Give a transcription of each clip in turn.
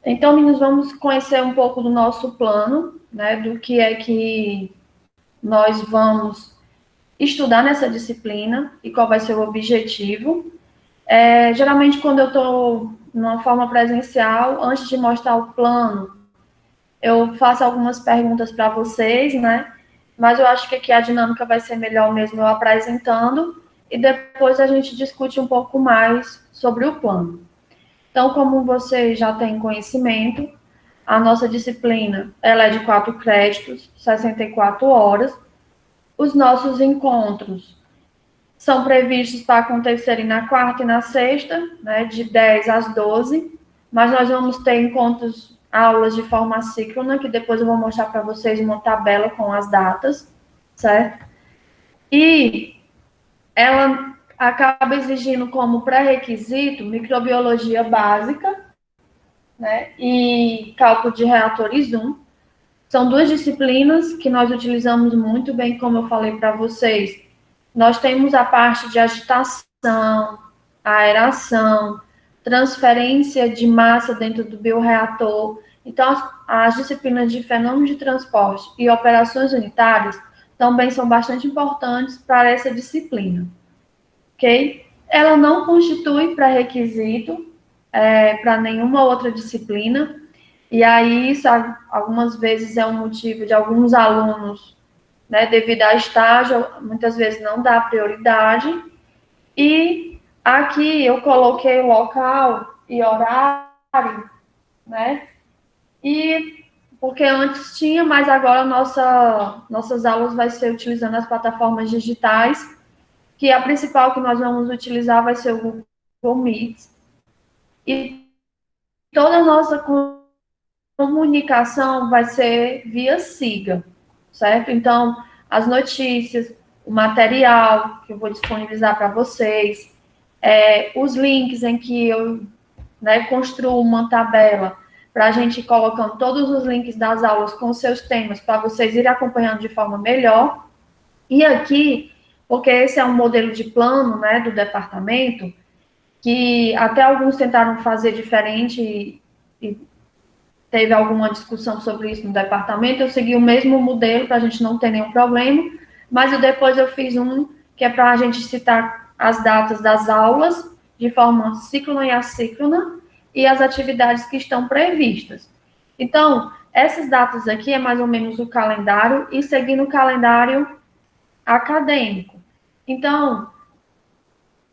Então, meninos, vamos conhecer um pouco do nosso plano, né, do que é que nós vamos estudar nessa disciplina e qual vai ser o objetivo. Geralmente, quando eu estou numa forma presencial, antes de mostrar o plano, eu faço algumas perguntas para vocês, né? Mas eu acho que aqui a dinâmica vai ser melhor mesmo eu apresentando e depois a gente discute um pouco mais sobre o plano. Então, como vocês já têm conhecimento, a nossa disciplina ela é de 4 créditos, 64 horas. Os nossos encontros são previstos para acontecerem na quarta e na sexta, né, de 10 às 12, mas nós vamos ter encontros, aulas de forma assíncrona, que depois eu vou mostrar para vocês uma tabela com as datas, certo? E ela acaba exigindo como pré-requisito microbiologia básica, né, e cálculo de reatores 1. São duas disciplinas que nós utilizamos muito bem, como eu falei para vocês. Nós temos a parte de agitação, aeração, transferência de massa dentro do bioreator. Então, as disciplinas de fenômenos de transporte e operações unitárias também são bastante importantes para essa disciplina, ok? Ela não constitui pré-requisito para nenhuma outra disciplina, e aí isso algumas vezes é um motivo de alguns alunos, né, devido a estágio, muitas vezes não dá prioridade. E aqui eu coloquei o local e horário, né? E porque antes tinha, mas agora nossas aulas vai ser utilizando as plataformas digitais, que a principal que nós vamos utilizar vai ser o Google Meet. E toda a nossa comunicação vai ser via SIGA, certo? Então, as notícias, o material que eu vou disponibilizar para vocês, os links em que eu, né, construo uma tabela para a gente ir colocando todos os links das aulas com seus temas para vocês irem acompanhando de forma melhor. E aqui, porque esse é um modelo de plano, né, do departamento, que até alguns tentaram fazer diferente e teve alguma discussão sobre isso no departamento, eu segui o mesmo modelo para a gente não ter nenhum problema, mas depois eu fiz um que é para a gente citar as datas das aulas de forma síncrona e assíncrona e as atividades que estão previstas. Então, essas datas aqui é mais ou menos o calendário e seguindo o calendário acadêmico. Então,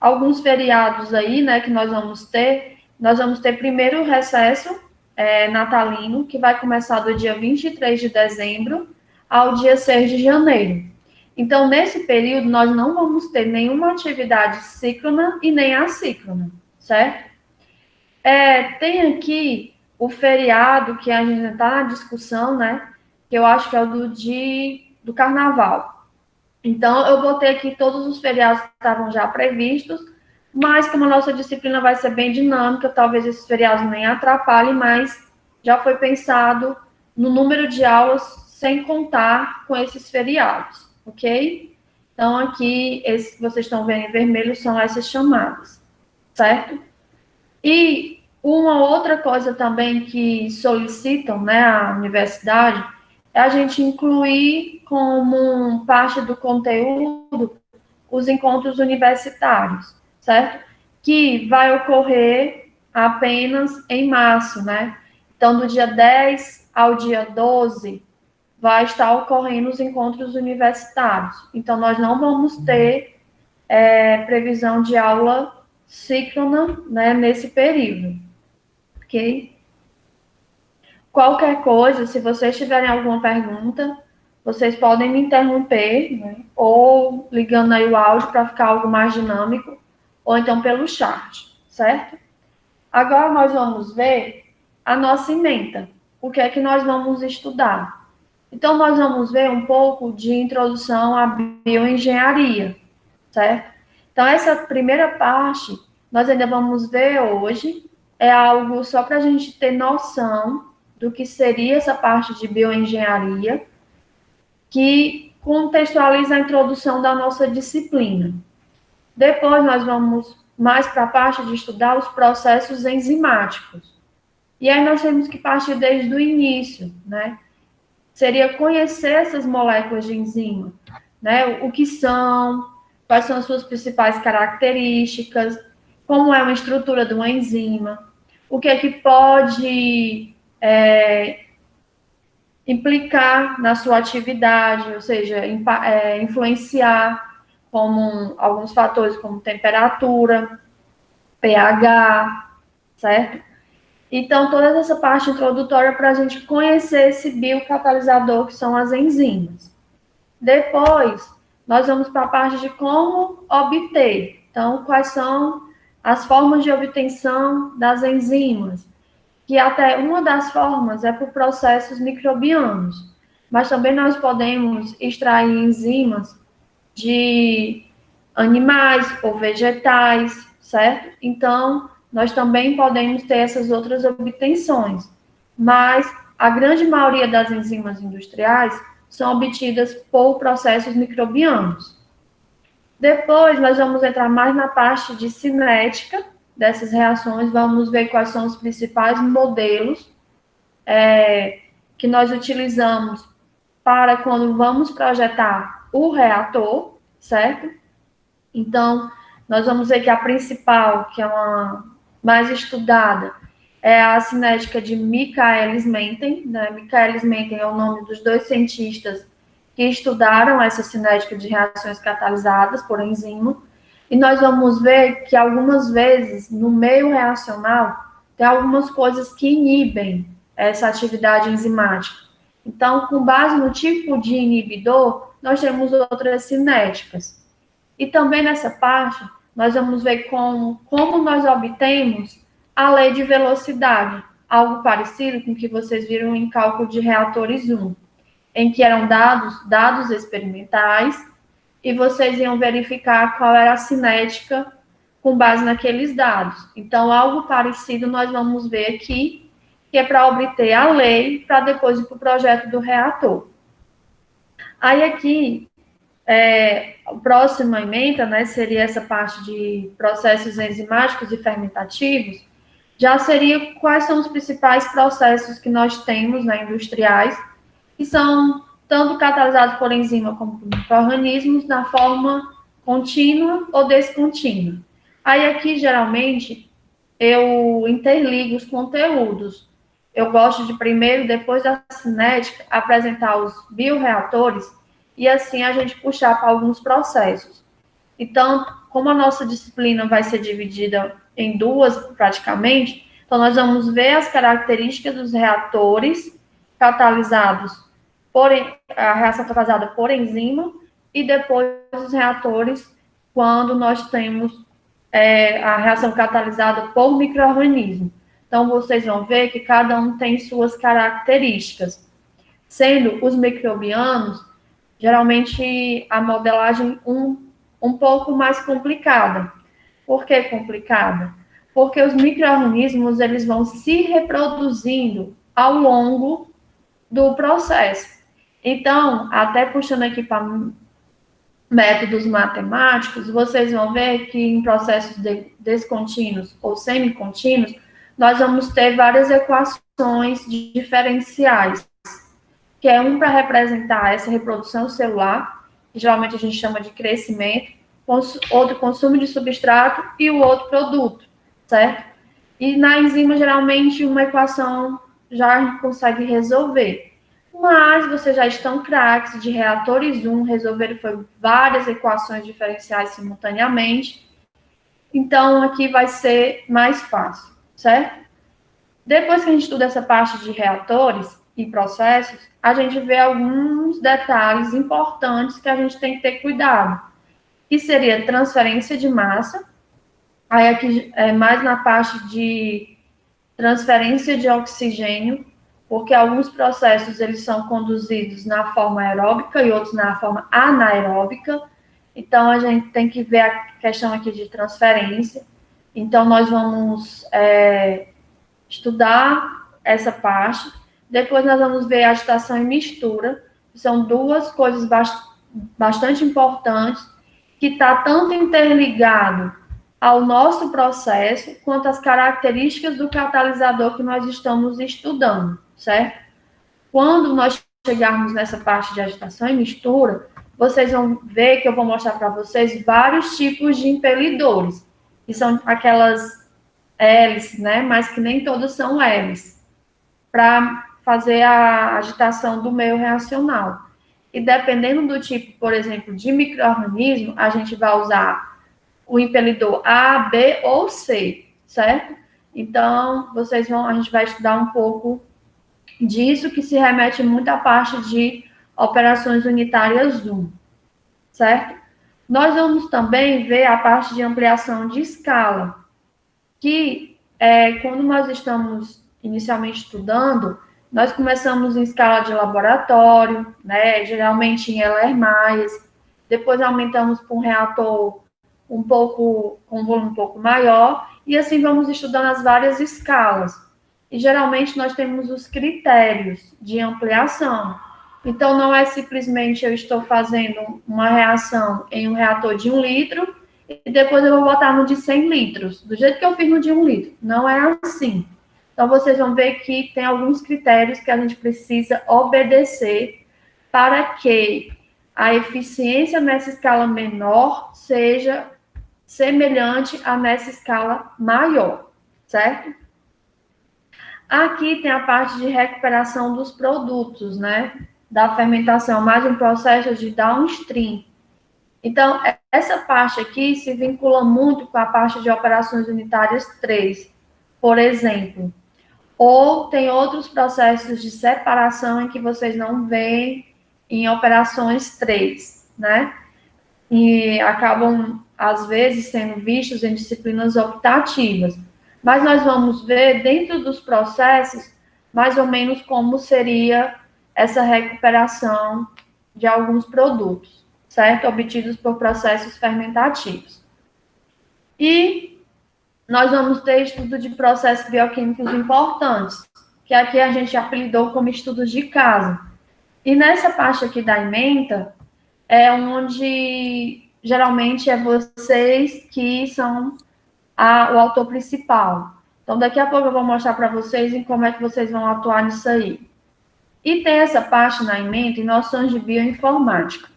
alguns feriados aí, né, que nós vamos ter primeiro o recesso natalino, que vai começar do dia 23 de dezembro ao dia 6 de janeiro. Então, nesse período, nós não vamos ter nenhuma atividade síncrona e nem assíncrona, certo? Tem aqui o feriado, que a gente está na discussão, né? Que eu acho que é o do carnaval. Então, eu botei aqui todos os feriados que estavam já previstos, mas como a nossa disciplina vai ser bem dinâmica, talvez esses feriados nem atrapalhem, mas já foi pensado no número de aulas sem contar com esses feriados, ok? Então, aqui, esses que vocês estão vendo em vermelho são essas chamadas, certo? E uma outra coisa também que solicitam, né, a universidade, é a gente incluir como parte do conteúdo os encontros universitários, certo? Que vai ocorrer apenas em março, né? Então, do dia 10 ao dia 12, vai estar ocorrendo os encontros universitários. Então, nós não vamos ter previsão de aula síncrona, né, nesse período, ok? Qualquer coisa, se vocês tiverem alguma pergunta, vocês podem me interromper, né? Ou ligando aí o áudio para ficar algo mais dinâmico, ou então pelo chat, certo? Agora nós vamos ver a nossa ementa. O que é que nós vamos estudar? Então, nós vamos ver um pouco de introdução à bioengenharia, certo? Então, essa primeira parte, nós ainda vamos ver hoje, é algo só para a gente ter noção do que seria essa parte de bioengenharia, que contextualiza a introdução da nossa disciplina. Depois nós vamos mais para a parte de estudar os processos enzimáticos. E aí nós temos que partir desde o início, né? Seria conhecer essas moléculas de enzima, né? O que são, quais são as suas principais características, como é uma estrutura de uma enzima, o que é que pode implicar na sua atividade, ou seja, influenciar como alguns fatores como temperatura, pH, certo? Então, toda essa parte introdutória para a gente conhecer esse biocatalisador que são as enzimas. Depois, nós vamos para a parte de como obter. Então, quais são as formas de obtenção das enzimas? Que até uma das formas é por processos microbianos. Mas também nós podemos extrair enzimas de animais ou vegetais, certo? Então, nós também podemos ter essas outras obtenções. Mas a grande maioria das enzimas industriais são obtidas por processos microbianos. Depois, nós vamos entrar mais na parte de cinética dessas reações, vamos ver quais são os principais modelos que nós utilizamos para quando vamos projetar o reator, certo? Então, nós vamos ver que a principal, que é uma mais estudada, é a cinética de Michaelis-Menten. Né? Michaelis-Menten é o nome dos dois cientistas que estudaram essa cinética de reações catalisadas por enzima. E nós vamos ver que algumas vezes, no meio reacional, tem algumas coisas que inibem essa atividade enzimática. Então, com base no tipo de inibidor, nós temos outras cinéticas. E também nessa parte, nós vamos ver como nós obtemos a lei de velocidade, algo parecido com o que vocês viram em cálculo de reatores 1, em que eram dados experimentais, e vocês iam verificar qual era a cinética com base naqueles dados. Então, algo parecido nós vamos ver aqui, que é para obter a lei, para depois ir para o projeto do reator. Aí aqui, a próxima ementa, né, seria essa parte de processos enzimáticos e fermentativos, já seria quais são os principais processos que nós temos, né, industriais, que são tanto catalisados por enzima como por micro-organismos na forma contínua ou descontínua. Aí aqui, geralmente, eu interligo os conteúdos. Eu gosto de primeiro, depois da cinética, apresentar os bioreatores e assim a gente puxar para alguns processos. Então, como a nossa disciplina vai ser dividida em duas praticamente, então nós vamos ver as características dos reatores catalisados por a reação catalisada por enzima e depois os reatores quando nós temos a reação catalisada por micro-organismo. Então, vocês vão ver que cada um tem suas características. Sendo os microbianos, geralmente a modelagem um pouco mais complicada. Por que complicada? Porque os micro-organismos eles vão se reproduzindo ao longo do processo. Então, até puxando aqui para métodos matemáticos, vocês vão ver que em processos descontínuos ou semicontínuos, nós vamos ter várias equações de diferenciais, que é um para representar essa reprodução celular, que geralmente a gente chama de crescimento, outro consumo de substrato e o outro produto, certo? E na enzima, geralmente, uma equação já consegue resolver. Mas vocês já estão craques de reatores 1, resolveram várias equações diferenciais simultaneamente. Então, aqui vai ser mais fácil, certo? Depois que a gente estuda essa parte de reatores e processos, a gente vê alguns detalhes importantes que a gente tem que ter cuidado, que seria transferência de massa, aí aqui é mais na parte de transferência de oxigênio, porque alguns processos eles são conduzidos na forma aeróbica e outros na forma anaeróbica. Então, a gente tem que ver a questão aqui de transferência. Então, nós vamos estudar essa parte. Depois, nós vamos ver agitação e mistura, que são duas coisas bastante importantes, que está tanto interligado ao nosso processo quanto às características do catalisador que nós estamos estudando, certo? Quando nós chegarmos nessa parte de agitação e mistura, vocês vão ver que eu vou mostrar para vocês vários tipos de impelidores, que são aquelas hélices, né? Mas que nem todas são hélices, para fazer a agitação do meio reacional. E dependendo do tipo, por exemplo, de micro-organismo, a gente vai usar o impelidor A, B ou C, certo? Então, a gente vai estudar um pouco disso, que se remete muito à parte de operações unitárias 1, certo? Nós vamos também ver a parte de ampliação de escala, que quando nós estamos inicialmente estudando, nós começamos em escala de laboratório, né, geralmente em Euler-Myers, depois aumentamos para um reator com um volume um pouco maior, e assim vamos estudando as várias escalas. E geralmente nós temos os critérios de ampliação. Então, não é simplesmente eu estou fazendo uma reação em um reator de 1 litro, e depois eu vou botar no de 100 litros, do jeito que eu fiz no de 1 litro. Não é assim. Então, vocês vão ver que tem alguns critérios que a gente precisa obedecer para que a eficiência nessa escala menor seja semelhante a nessa escala maior, certo? Aqui tem a parte de recuperação dos produtos, né? Da fermentação, mais um processo de downstream. Então, essa parte aqui se vincula muito com a parte de operações unitárias 3, por exemplo. Ou tem outros processos de separação em que vocês não veem em operações 3, né? E acabam, às vezes, sendo vistos em disciplinas optativas. Mas nós vamos ver, dentro dos processos, mais ou menos como seria essa recuperação de alguns produtos, certo? Obtidos por processos fermentativos. E nós vamos ter estudo de processos bioquímicos importantes, que aqui a gente apelidou como estudos de caso. E nessa parte aqui da ementa, é onde geralmente é vocês que são o autor principal. Então, daqui a pouco eu vou mostrar para vocês em como é que vocês vão atuar nisso aí. E tem essa parte na ementa em noções de bioinformática.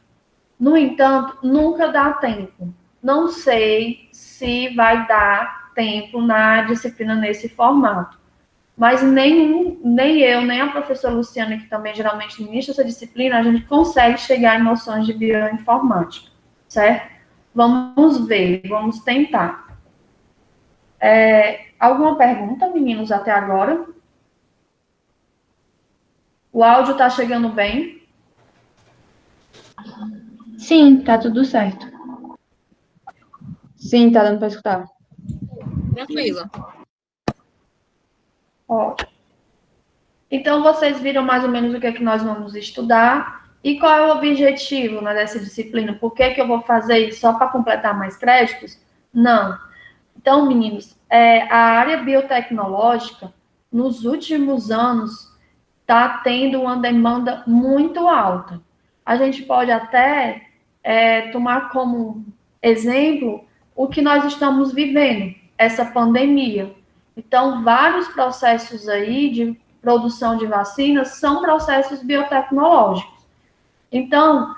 No entanto, nunca dá tempo. Não sei se vai dar tempo na disciplina nesse formato. Mas nem eu, nem a professora Luciana, que também geralmente ministra essa disciplina, a gente consegue chegar em noções de bioinformática, certo? Vamos ver, vamos tentar. Alguma pergunta, meninos, até agora? O áudio está chegando bem? Sim, tá tudo certo. Sim, tá dando para escutar. Tranquila. Ótimo. Então, vocês viram mais ou menos o que é que nós vamos estudar e qual é o objetivo, né, dessa disciplina? Por que eu vou fazer isso só para completar mais créditos? Não. Então, meninos, a área biotecnológica, nos últimos anos, está tendo uma demanda muito alta. A gente pode até tomar como exemplo o que nós estamos vivendo, essa pandemia. Então, vários processos aí de produção de vacinas são processos biotecnológicos. Então,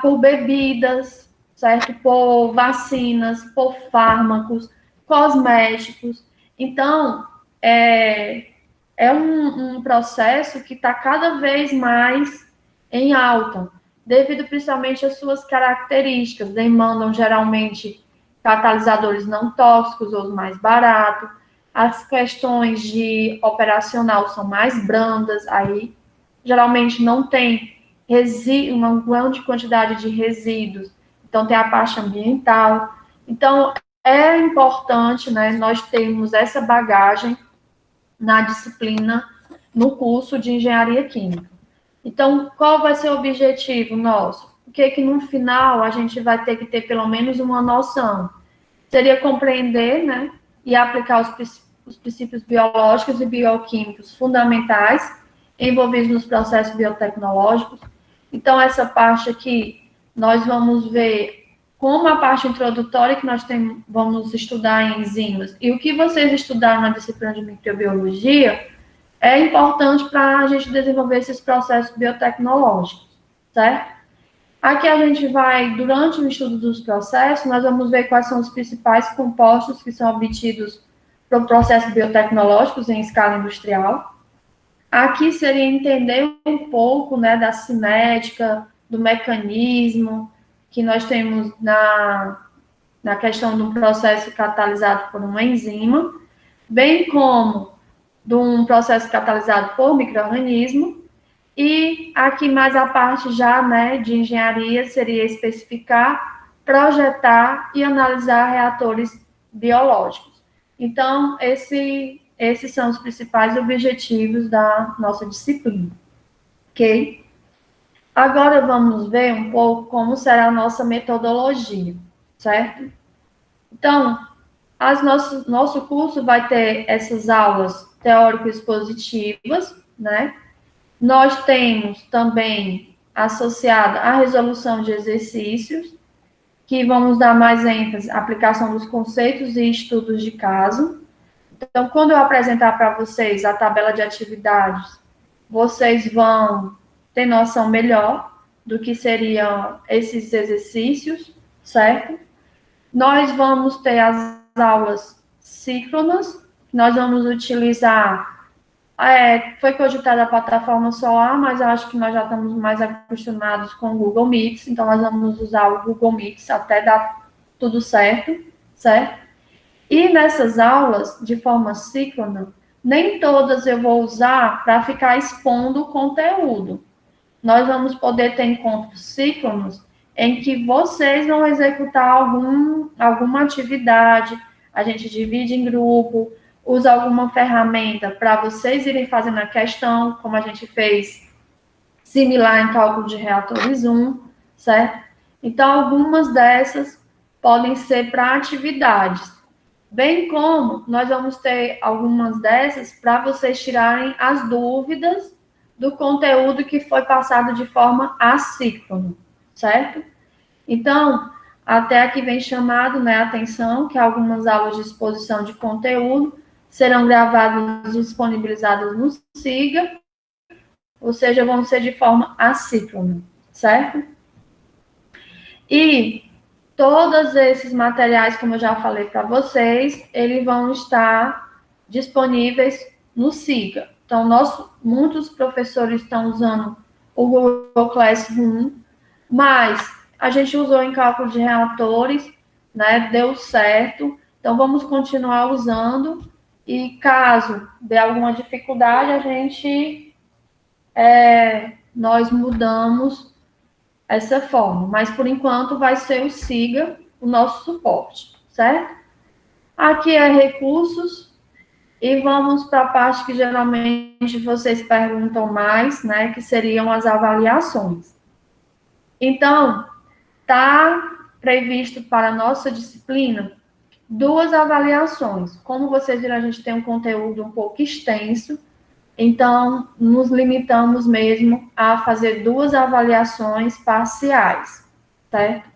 por bebidas, certo? Por vacinas, por fármacos, cosméticos. Então, é um processo que está cada vez mais em alta, devido principalmente às suas características. Demandam geralmente catalisadores não tóxicos ou mais baratos. As questões de operacional são mais brandas, aí geralmente não tem uma grande quantidade de resíduos, então tem a parte ambiental. Então, é importante, né, nós termos essa bagagem na disciplina, no curso de engenharia química. Então, qual vai ser o objetivo nosso? O que no final a gente vai ter que ter pelo menos uma noção? Seria compreender, né, e aplicar os princípios biológicos e bioquímicos fundamentais envolvidos nos processos biotecnológicos. Então, essa parte aqui, nós vamos ver como a parte introdutória que nós vamos estudar em enzimas e o que vocês estudaram na disciplina de microbiologia é importante para a gente desenvolver esses processos biotecnológicos, certo? Aqui a gente vai, durante o estudo dos processos, nós vamos ver quais são os principais compostos que são obtidos por processos biotecnológicos em escala industrial. Aqui seria entender um pouco, né, da cinética, do mecanismo que nós temos na questão do processo catalisado por uma enzima, bem como de um processo catalisado por micro-organismo. E aqui mais a parte já, né, de engenharia seria especificar, projetar e analisar reatores biológicos. Então, esses são os principais objetivos da nossa disciplina, ok? Agora vamos ver um pouco como será a nossa metodologia, certo? Então, nosso curso vai ter essas aulas teórico-expositivas, né? Nós temos também associada a resolução de exercícios, que vamos dar mais ênfase à aplicação dos conceitos e estudos de caso. Então, quando eu apresentar para vocês a tabela de atividades, vocês vão ter noção melhor do que seriam esses exercícios, certo? Nós vamos ter as aulas síncronas, nós vamos utilizar foi cogitada a plataforma Solar, mas eu acho que nós já estamos mais acostumados com o Google Meets, então nós vamos usar o Google Meets até dar tudo certo, certo? E nessas aulas, de forma síncrona, nem todas eu vou usar para ficar expondo o conteúdo. Nós vamos poder ter encontros síncronos em que vocês vão executar alguma atividade, a gente divide em grupo, usa alguma ferramenta para vocês irem fazendo a questão, como a gente fez similar em cálculo de reatores 1, certo? Então, algumas dessas podem ser para atividades, bem como nós vamos ter algumas dessas para vocês tirarem as dúvidas do conteúdo que foi passado de forma assíncrona, certo? Então, até aqui vem chamado, né, a atenção que algumas aulas de exposição de conteúdo serão gravadas e disponibilizadas no SIGA, ou seja, vão ser de forma assíncrona, certo? E todos esses materiais, como eu já falei para vocês, eles vão estar disponíveis no SIGA. Então, muitos professores estão usando o Google Classroom, mas a gente usou em cálculo de reatores, né? Deu certo. Então, vamos continuar usando. E caso dê alguma dificuldade, nós mudamos essa forma. Mas, por enquanto, vai ser o SIGA, o nosso suporte, certo? Aqui é recursos. E vamos para a parte que geralmente vocês perguntam mais, né? Que seriam as avaliações. Então, está previsto para a nossa disciplina 2 avaliações. Como vocês viram, a gente tem um conteúdo um pouco extenso, então nos limitamos mesmo a fazer 2 avaliações parciais, certo?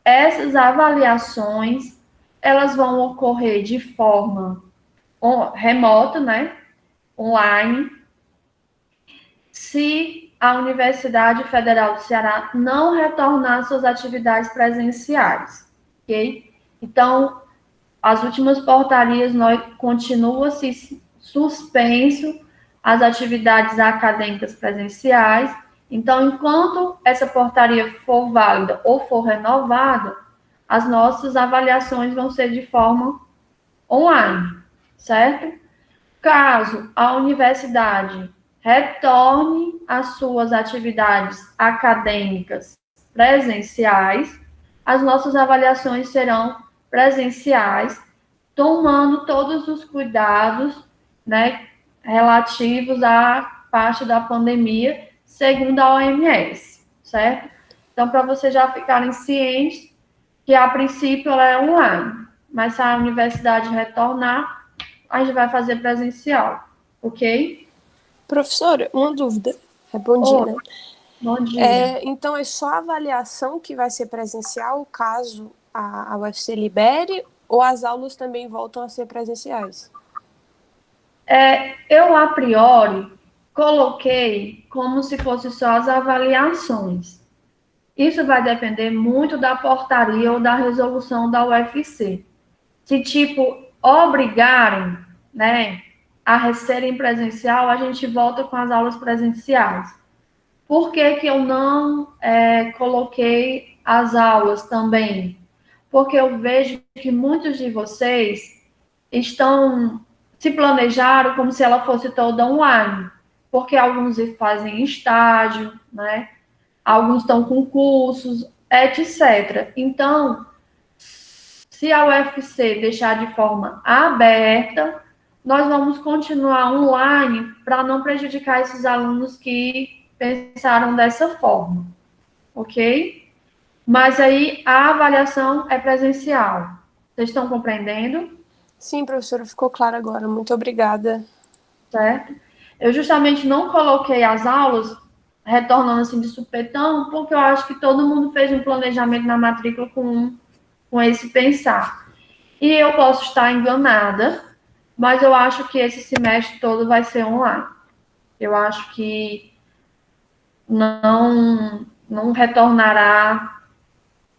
Essas avaliações, elas vão ocorrer de forma remota, né? Online, se a Universidade Federal do Ceará não retornar suas atividades presenciais, ok? Então, as últimas portarias continua-se suspenso as atividades acadêmicas presenciais. Então, enquanto essa portaria for válida ou for renovada, as nossas avaliações vão ser de forma online, certo? Caso a universidade retorne às suas atividades acadêmicas presenciais, as nossas avaliações serão presenciais, tomando todos os cuidados, né, relativos à parte da pandemia, segundo a OMS, certo? Então, para vocês já ficarem cientes que, a princípio, ela é online, mas se a universidade retornar, a gente vai fazer presencial, ok? Professora, uma dúvida. Bom dia, né? Bom dia. Então, é só a avaliação que vai ser presencial, caso a UFC libere, ou as aulas também voltam a ser presenciais? Eu, a priori, coloquei como se fosse só as avaliações. Isso vai depender muito da portaria ou da resolução da UFC. Se, tipo, obrigarem, né, a serem presencial, a gente volta com as aulas presenciais. Por que que eu não coloquei as aulas também? Porque eu vejo que muitos de vocês estão se planejaram como se ela fosse toda online, porque alguns fazem estágio, né? Alguns estão com cursos, etc. Então, se a UFC deixar de forma aberta, nós vamos continuar online para não prejudicar esses alunos que pensaram dessa forma, ok? Mas aí a avaliação é presencial. Vocês estão compreendendo? Sim, professora, ficou claro agora. Muito obrigada. Certo? Eu justamente não coloquei as aulas retornando assim de supetão, porque eu acho que todo mundo fez um planejamento na matrícula com esse pensar. E eu posso estar enganada, mas eu acho que esse semestre todo vai ser online. Eu acho que não retornará,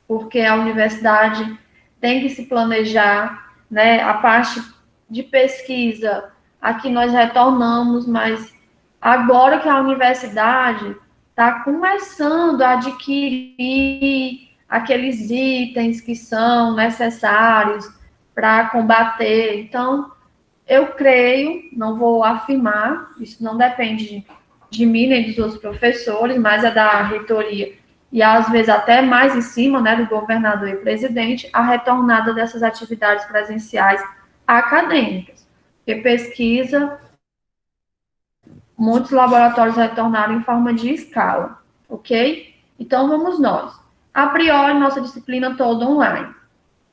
porque a universidade tem que se planejar, né? A parte de pesquisa, aqui nós retornamos, mas agora que a universidade está começando a adquirir aqueles itens que são necessários para combater. Então, eu creio, não vou afirmar, isso não depende de mim nem dos outros professores, mas é da reitoria e às vezes até mais em cima, né, do governador e presidente, a retornada dessas atividades presenciais acadêmicas. Porque pesquisa, muitos laboratórios retornaram em forma de escala, ok? Então, vamos nós. A priori, nossa disciplina toda online.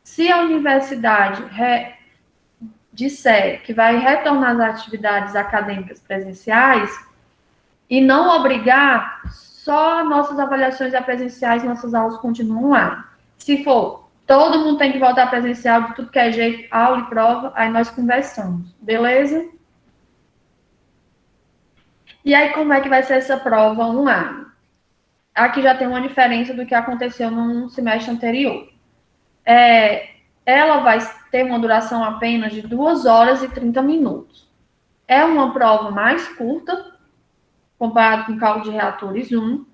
Se a universidade disser que vai retornar às atividades acadêmicas presenciais e não obrigar, só nossas avaliações presenciais, nossas aulas continuam lá. Se for, todo mundo tem que voltar presencial de tudo que é jeito, aula e prova, aí nós conversamos, beleza? E aí, como é que vai ser essa prova online? Aqui já tem uma diferença do que aconteceu no semestre anterior. Ela vai ter uma duração apenas de 2 horas e 30 minutos. É uma prova mais curta, comparado com o cálculo de reatores 1,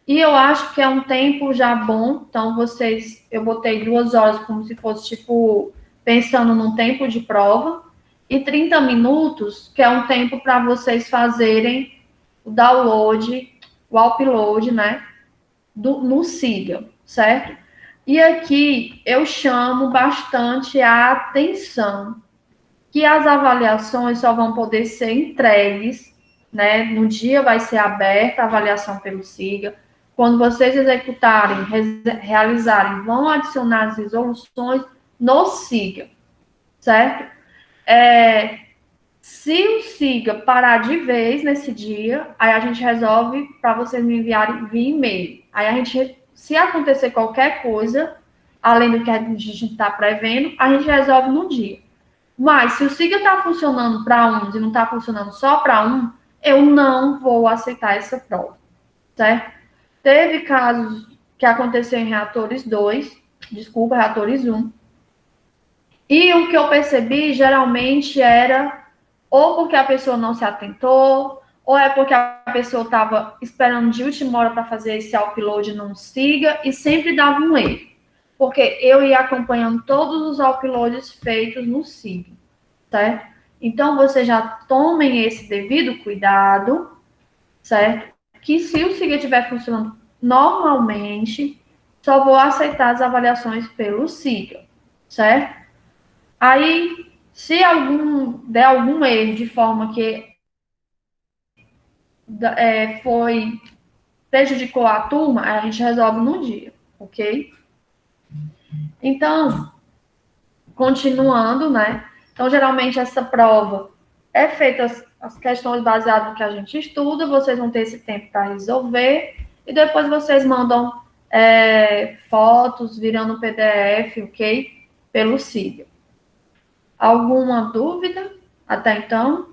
e eu acho que é um tempo já bom. Então, eu botei 2 horas como se fosse, tipo, pensando num tempo de prova, e 30 minutos, que é um tempo para vocês fazerem o download, o upload, né, no Siga, certo? E aqui eu chamo bastante a atenção que as avaliações só vão poder ser entregues, né? No dia vai ser aberta a avaliação pelo SIGA. Quando vocês executarem, realizarem, vão adicionar as resoluções no SIGA, certo? Se o SIGA parar de vez nesse dia, aí a gente resolve para vocês me enviarem via e-mail. Aí a gente, se acontecer qualquer coisa, além do que a gente está prevendo, a gente resolve no dia. Mas se o SIGA está funcionando para uns e não está funcionando só para um, eu não vou aceitar essa prova, certo? Teve casos que aconteceu em reatores 2, desculpa, reatores 1, e o que eu percebi geralmente era ou porque a pessoa não se atentou, ou é porque a pessoa estava esperando de última hora para fazer esse upload não siga, e sempre dava um erro. Porque eu ia acompanhando todos os uploads feitos no SIG, certo? Então, vocês já tomem esse devido cuidado, certo? Que se o SIG estiver funcionando normalmente, só vou aceitar as avaliações pelo SIGA, certo? Aí, se der algum erro de forma que prejudicou a turma, a gente resolve no dia, ok? Então, continuando, né? Então, geralmente essa prova é feita as questões baseadas no que a gente estuda, vocês vão ter esse tempo para resolver, e depois vocês mandam fotos virando PDF, ok? Pelo Siga. Alguma dúvida até então?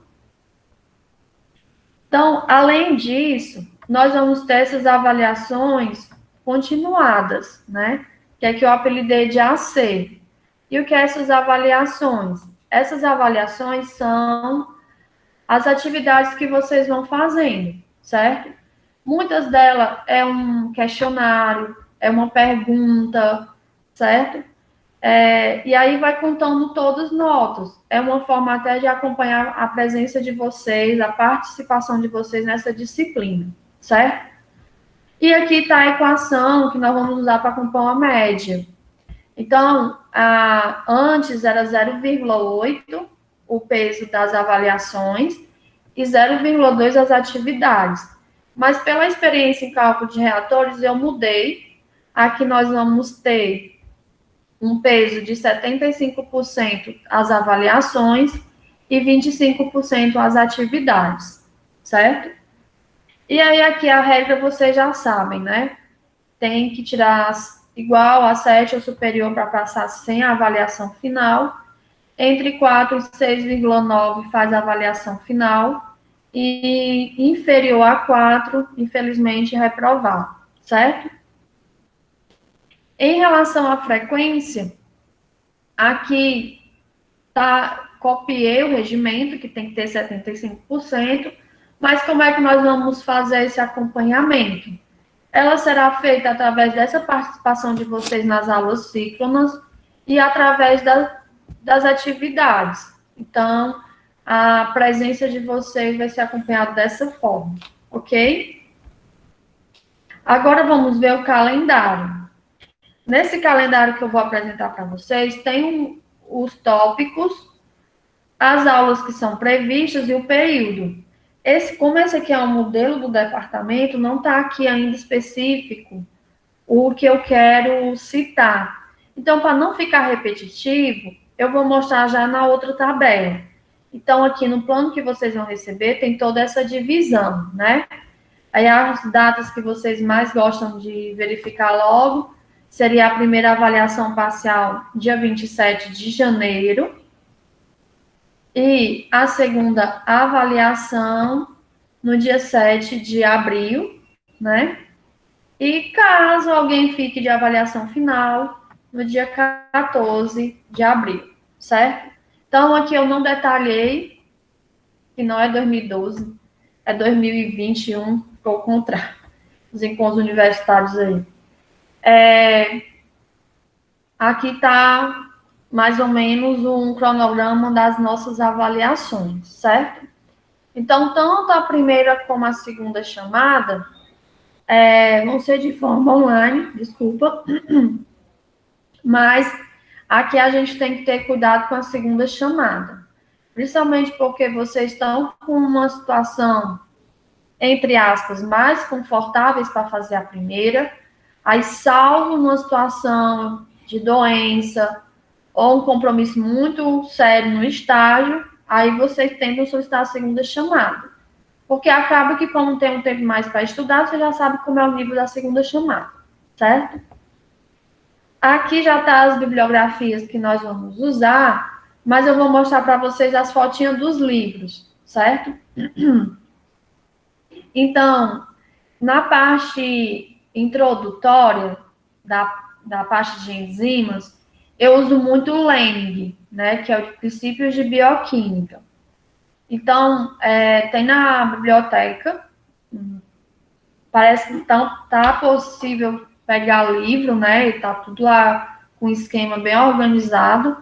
Então, além disso, nós vamos ter essas avaliações continuadas, né? Que é que eu apelidei de AC. E o que é essas avaliações? Essas avaliações são as atividades que vocês vão fazendo, certo? Muitas delas é um questionário, é uma pergunta, certo? E aí vai contando todas as notas. É uma forma até de acompanhar a presença de vocês, a participação de vocês nessa disciplina, certo? E aqui está a equação que nós vamos usar para compor a média. Então, antes era 0,8 o peso das avaliações e 0,2 as atividades. Mas pela experiência em cálculo de reatores, eu mudei. Aqui nós vamos ter um peso de 75% as avaliações e 25% as atividades, certo? E aí aqui a regra vocês já sabem, né? Tem que tirar igual a 7 ou superior para passar sem a avaliação final. Entre 4 e 6,9 faz a avaliação final. E inferior a 4, infelizmente, reprovar, certo? Em relação à frequência, aqui copiei o regimento, que tem que ter 75%, mas como é que nós vamos fazer esse acompanhamento? Ela será feita através dessa participação de vocês nas aulas síncronas e através das atividades. Então, a presença de vocês vai ser acompanhada dessa forma, ok? Agora vamos ver o calendário. Nesse calendário que eu vou apresentar para vocês, tem os tópicos, as aulas que são previstas e o período. Como esse aqui é um modelo do departamento, não está aqui ainda específico o que eu quero citar. Então, para não ficar repetitivo, eu vou mostrar já na outra tabela. Então, aqui no plano que vocês vão receber, tem toda essa divisão, né? Aí, as datas que vocês mais gostam de verificar logo, seria a primeira avaliação parcial, dia 27 de janeiro, e a segunda avaliação no dia 7 de abril, né? E caso alguém fique de avaliação final, no dia 14 de abril, certo? Então, aqui eu não detalhei, que não é 2012, é 2021, ficou o contrário, os encontros universitários aí. Aqui está mais ou menos um cronograma das nossas avaliações, certo? Então, tanto a primeira como a segunda chamada vão ser de forma online, desculpa, mas aqui a gente tem que ter cuidado com a segunda chamada, principalmente porque vocês estão com uma situação, entre aspas, mais confortáveis para fazer a primeira, aí salvo numa situação de doença ou um compromisso muito sério no estágio, aí vocês tentam solicitar a segunda chamada. Porque acaba que, como tem um tempo mais para estudar, você já sabe como é o nível da segunda chamada, certo? Aqui já tá as bibliografias que nós vamos usar, mas eu vou mostrar para vocês as fotinhas dos livros, certo? Então, na parte introdutória da parte de enzimas, eu uso muito o Leng, né, que é o de princípios de bioquímica. Então, tem na biblioteca, parece que tá possível pegar livro, né, e tá tudo lá com um esquema bem organizado,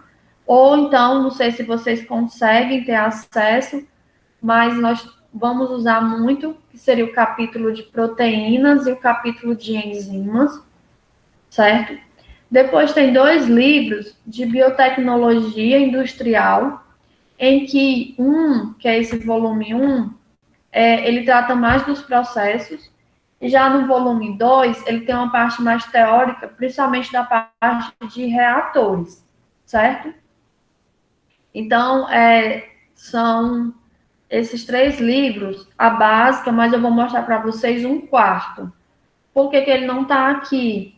ou então, não sei se vocês conseguem ter acesso, mas nós vamos usar muito, que seria o capítulo de proteínas e o capítulo de enzimas, certo? Depois tem 2 livros de biotecnologia industrial, em que que é esse volume 1, ele trata mais dos processos, e já no volume 2, ele tem uma parte mais teórica, principalmente da parte de reatores, certo? Então, são esses 3 livros, a básica, mas eu vou mostrar para vocês um quarto. Por que ele não está aqui?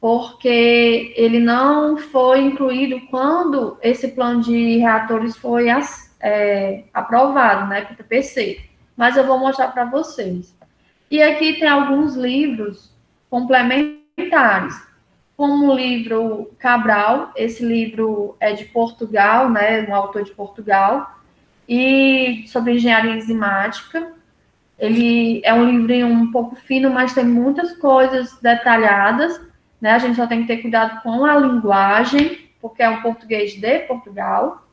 Porque ele não foi incluído quando esse plano de reatores foi aprovado, né, com o TPC. Mas eu vou mostrar para vocês. E aqui tem alguns livros complementares, como o livro Cabral, esse livro é de Portugal, né, um autor de Portugal, e sobre engenharia enzimática. Ele é um livrinho um pouco fino, mas tem muitas coisas detalhadas, né? A gente só tem que ter cuidado com a linguagem, porque é um português de Portugal.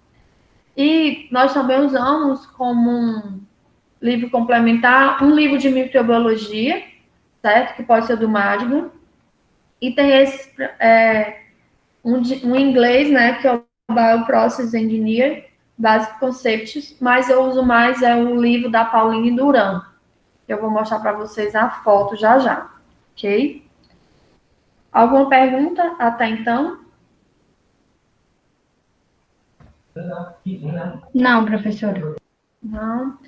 E nós também usamos como um livro complementar um livro de microbiologia, certo? Que pode ser do Madigan. E tem esse, um inglês, né? Que é o Bioprocess Engineer, Basic Concepts, mas eu uso mais o livro da Pauline Duran. Eu vou mostrar para vocês a foto já já, ok? Alguma pergunta até então? Não, professora. Não?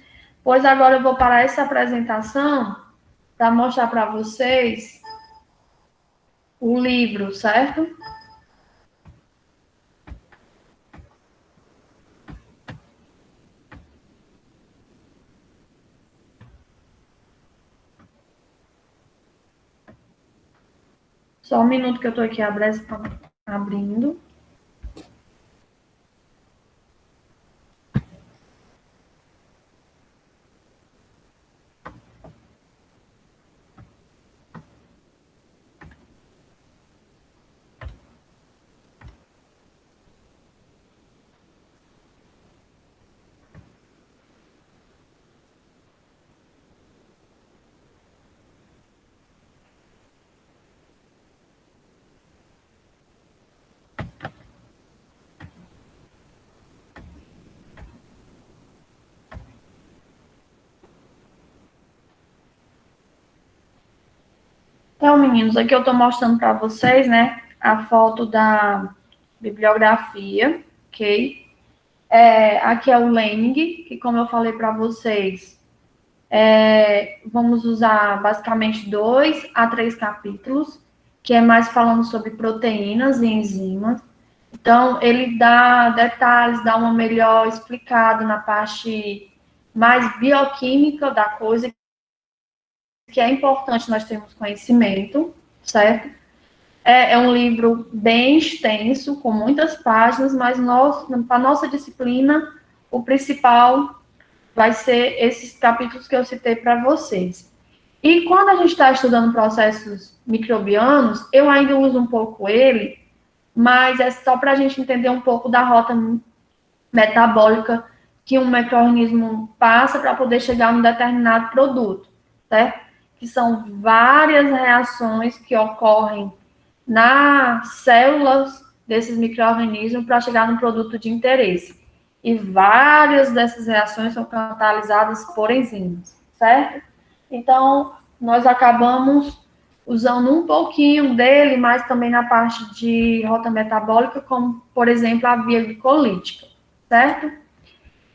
Pois agora eu vou parar essa apresentação para mostrar para vocês o livro, certo? Só um minuto que eu estou aqui abrindo. Então, meninos, aqui eu estou mostrando para vocês, né, a foto da bibliografia, ok? Aqui é o Lening, que como eu falei para vocês, vamos usar basicamente 2 a 3 capítulos, que é mais falando sobre proteínas e enzimas. Então, ele dá detalhes, dá uma melhor explicada na parte mais bioquímica da coisa, que é importante nós termos conhecimento, certo? É um livro bem extenso, com muitas páginas, mas para a nossa disciplina, o principal vai ser esses capítulos que eu citei para vocês. E quando a gente está estudando processos microbianos, eu ainda uso um pouco ele, mas é só para a gente entender um pouco da rota metabólica que um micro-organismo passa para poder chegar a um determinado produto, certo? Que são várias reações que ocorrem nas células desses micro-organismos para chegar no produto de interesse. E várias dessas reações são catalisadas por enzimas, certo? Então, nós acabamos usando um pouquinho dele, mas também na parte de rota metabólica, como, por exemplo, a via glicolítica, certo?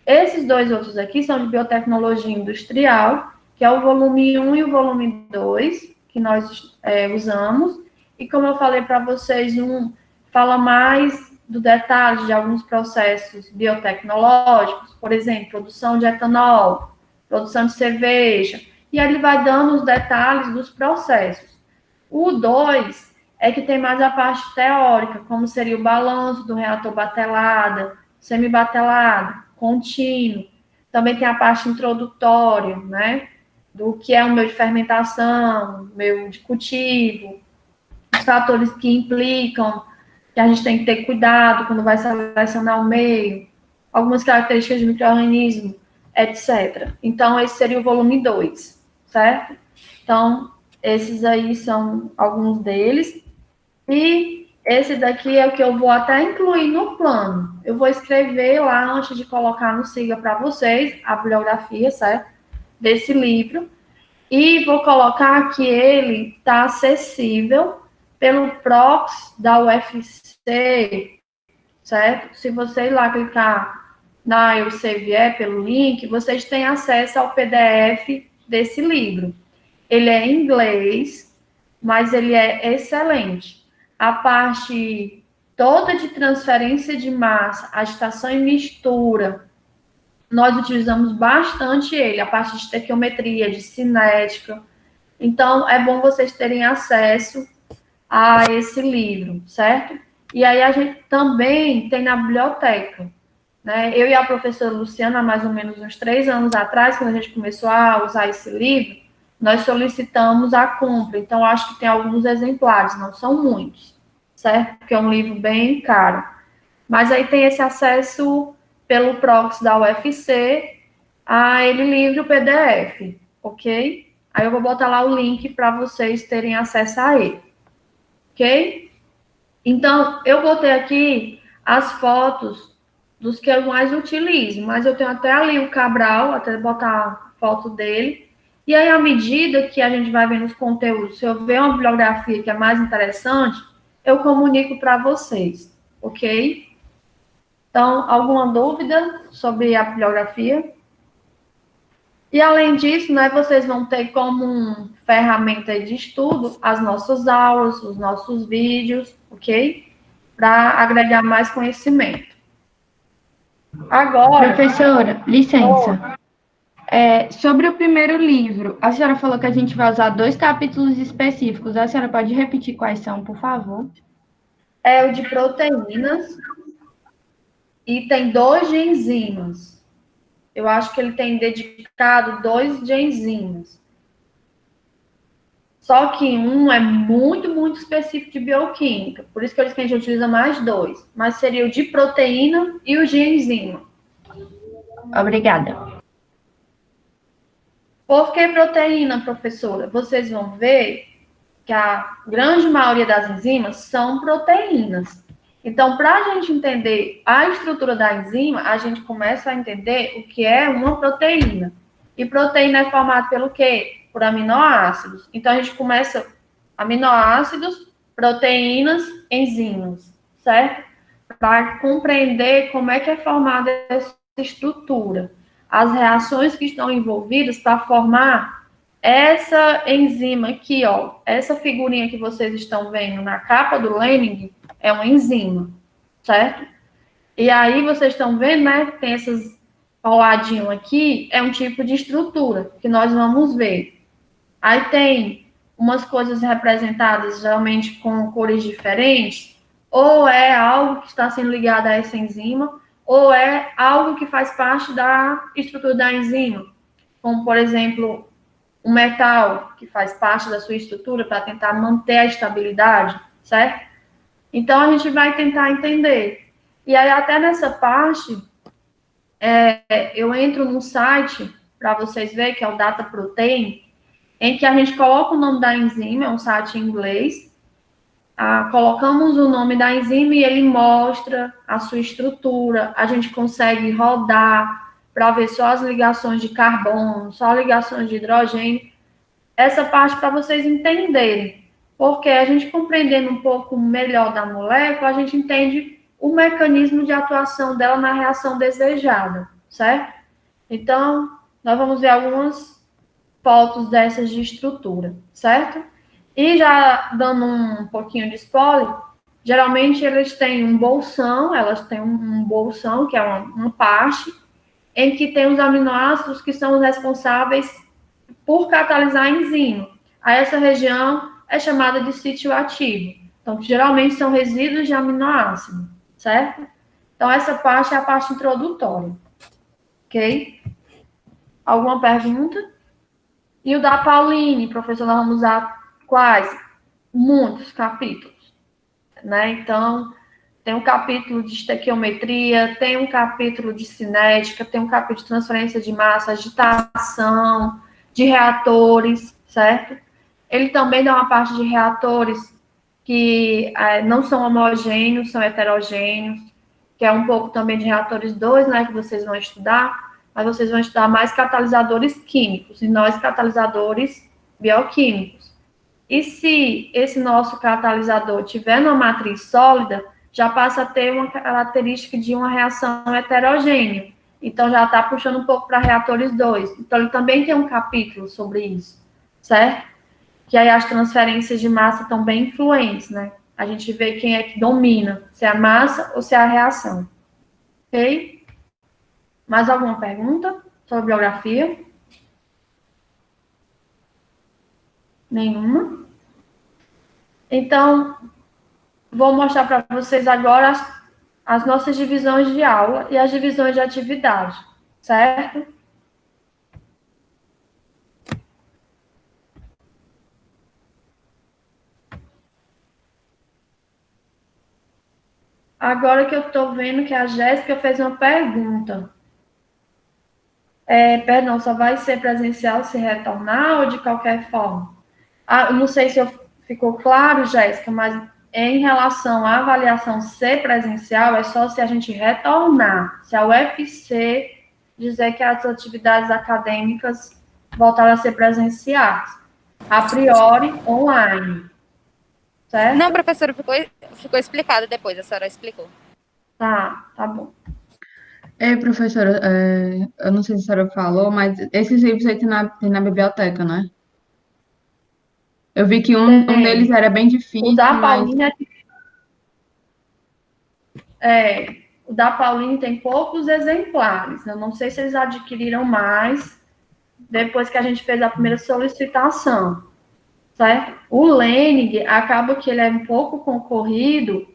Esses 2 outros aqui são de biotecnologia industrial, que é o volume 1 e o volume 2, que nós usamos. E como eu falei para vocês, um fala mais do detalhe de alguns processos biotecnológicos, por exemplo, produção de etanol, produção de cerveja, e ele vai dando os detalhes dos processos. O 2 é que tem mais a parte teórica, como seria o balanço do reator batelada, semibatelada, contínuo. Também tem a parte introdutória, né? Do que é o meio de fermentação, meio de cultivo, os fatores que implicam, que a gente tem que ter cuidado quando vai selecionar o meio, algumas características de micro-organismo, etc. Então, esse seria o volume 2, certo? Então, esses aí são alguns deles. E esse daqui é o que eu vou até incluir no plano. Eu vou escrever lá, antes de colocar no Siga para vocês, a bibliografia, certo? Desse livro. E vou colocar que ele está acessível pelo Prox da UFC, certo? Se você ir lá clicar na Elsevier pelo link, vocês têm acesso ao PDF desse livro. Ele é em inglês, mas ele é excelente. A parte toda de transferência de massa, agitação e mistura, nós utilizamos bastante ele, a parte de estequiometria, de cinética. Então, é bom vocês terem acesso a esse livro, certo? E aí a gente também tem na biblioteca, né? Eu e a professora Luciana, há mais ou menos uns 3 anos atrás, quando a gente começou a usar esse livro, nós solicitamos a compra. Então, acho que tem alguns exemplares, não são muitos, certo? Porque é um livro bem caro. Mas aí tem esse acesso pelo proxy da UFC a ele livre o PDF, ok? Aí eu vou botar lá o link para vocês terem acesso a ele, ok? Então, eu botei aqui as fotos dos que eu mais utilizo, mas eu tenho até ali o Cabral, até botar a foto dele. E aí, à medida que a gente vai vendo os conteúdos, se eu ver uma bibliografia que é mais interessante, eu comunico para vocês, ok? Então, alguma dúvida sobre a bibliografia? E, além disso, né, vocês vão ter como ferramenta de estudo as nossas aulas, os nossos vídeos, ok? Para agregar mais conhecimento. Agora... Professora, licença. Sobre o primeiro livro, a senhora falou que a gente vai usar 2 capítulos específicos. A senhora pode repetir quais são, por favor? É o de proteínas e tem 2 de enzimas. Eu acho que ele tem dedicado 2 de enzimas. Só que um é muito, muito específico de bioquímica. Por isso que eu disse que a gente utiliza mais 2. Mas seria o de proteína e o de enzima. Obrigada. Por que proteína, professora? Vocês vão ver que a grande maioria das enzimas são proteínas. Então, para a gente entender a estrutura da enzima, a gente começa a entender o que é uma proteína. E proteína é formada pelo quê? Por aminoácidos. Então, a gente começa aminoácidos, proteínas, enzimas, certo? Para compreender como é que é formada essa estrutura. As reações que estão envolvidas para formar essa enzima aqui, ó. Essa figurinha que vocês estão vendo na capa do Lemming é uma enzima, certo? E aí vocês estão vendo, né? Tem esses coladinho aqui, é um tipo de estrutura que nós vamos ver. Aí tem umas coisas representadas geralmente com cores diferentes, ou é algo que está sendo ligado a essa enzima, ou é algo que faz parte da estrutura da enzima, como, por exemplo, um metal que faz parte da sua estrutura para tentar manter a estabilidade, certo? Então, a gente vai tentar entender. E aí, até nessa parte, eu entro num site, para vocês verem, que é o Data Protein, em que a gente coloca o nome da enzima, é um site em inglês, colocamos o nome da enzima e ele mostra a sua estrutura, a gente consegue rodar para ver só as ligações de carbono, só ligações de hidrogênio, essa parte para vocês entenderem, porque a gente compreendendo um pouco melhor da molécula, a gente entende o mecanismo de atuação dela na reação desejada, certo? Então, nós vamos ver algumas fotos dessas de estrutura, certo? E já dando um pouquinho de spoiler, geralmente eles têm um bolsão, elas têm um bolsão, que é uma parte, em que tem os aminoácidos que são os responsáveis por catalisar a enzima. Aí essa região é chamada de sítio ativo. Então, geralmente são resíduos de aminoácido, certo? Então, essa parte é a parte introdutória. Ok? Alguma pergunta? E o da Pauline, professor, nós vamos usar quais? Muitos capítulos, né? Então, tem um capítulo de estequiometria, tem um capítulo de cinética, tem um capítulo de transferência de massa, agitação, de reatores, certo? Ele também dá uma parte de reatores que não são homogêneos, são heterogêneos, que é um pouco também de reatores 2, né, que vocês vão estudar, mas vocês vão estudar mais catalisadores químicos e nós catalisadores bioquímicos. E se esse nosso catalisador tiver numa matriz sólida, já passa a ter uma característica de uma reação heterogênea. Então, já está puxando um pouco para reatores 2. Então, ele também tem um capítulo sobre isso, certo? Que aí as transferências de massa estão bem influentes, né? A gente vê quem é que domina, se é a massa ou se é a reação. Ok? Mais alguma pergunta sobre biografia? Nenhuma? Então, vou mostrar para vocês agora as nossas divisões de aula e as divisões de atividade, certo? Agora que eu estou vendo que a Jéssica fez uma pergunta. Perdão, só vai ser presencial se retornar ou de qualquer forma? Eu não sei se ficou claro, Jéssica, mas em relação à avaliação ser presencial, é só se a gente retornar, se a UFC dizer que as atividades acadêmicas voltaram a ser presenciais. A priori, online. Certo? Não, professora, ficou explicado depois, a senhora explicou. Tá bom. Professora, eu não sei se a senhora falou, mas esses livros aí tem na biblioteca, né? Eu vi que um deles era bem difícil, O da mas... Pauline o da Pauline tem poucos exemplares. Eu não sei se eles adquiriram mais depois que a gente fez a primeira solicitação, certo? O Lenig acaba que ele é um pouco concorrido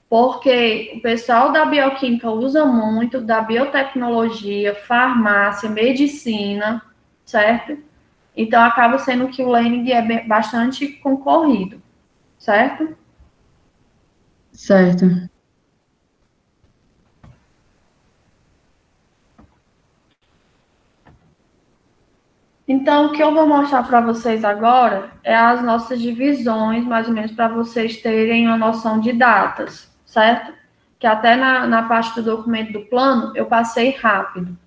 porque o pessoal da bioquímica usa muito, da biotecnologia, farmácia, medicina, certo? Então, acaba sendo que o Lenig é bastante concorrido, certo? Certo. Então, o que eu vou mostrar para vocês agora é as nossas divisões, mais ou menos, para vocês terem uma noção de datas, certo? Que até na parte do documento do plano, eu passei rápido.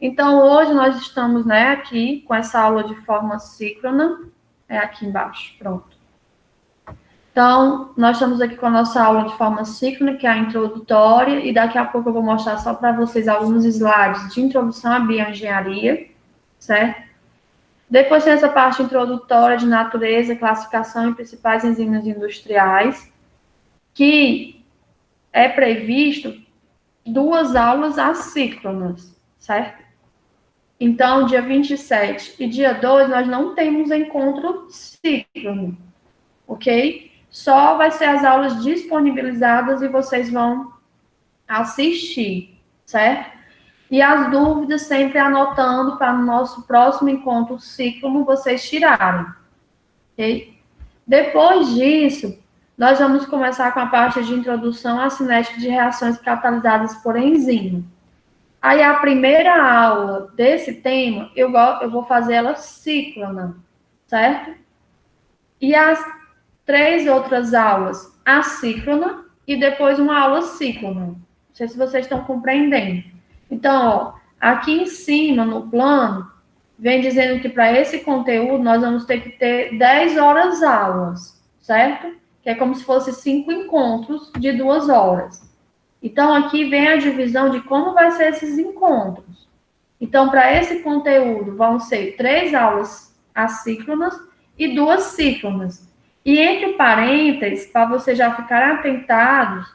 Então, hoje nós estamos, né, aqui com essa aula de forma síncrona, aqui embaixo, pronto. Então, nós estamos aqui com a nossa aula de forma síncrona, que é a introdutória, e daqui a pouco eu vou mostrar só para vocês alguns slides de introdução à bioengenharia, certo? Depois tem essa parte introdutória de natureza, classificação e principais enzimas industriais, que é previsto 2 aulas assíncronas, certo? Então, dia 27 e dia 2, nós não temos encontro síncrono, ok? Só vai ser as aulas disponibilizadas e vocês vão assistir, certo? E as dúvidas sempre anotando para no nosso próximo encontro síncrono vocês tirarem, ok? Depois disso, nós vamos começar com a parte de introdução à cinética de reações catalisadas por enzima. Aí, a primeira aula desse tema, eu vou fazer ela síncrona, certo? E as 3 outras aulas, assíncrona, e depois uma aula síncrona. Não sei se vocês estão compreendendo. Então, ó, aqui em cima, no plano, vem dizendo que para esse conteúdo nós vamos ter que ter 10 horas aulas, certo? Que é como se fosse 5 encontros de 2 horas. Então, aqui vem a divisão de como vai ser esses encontros. Então, para esse conteúdo, vão ser 3 aulas assíncronas e 2 síncronas. E entre parênteses, para vocês já ficarem atentados,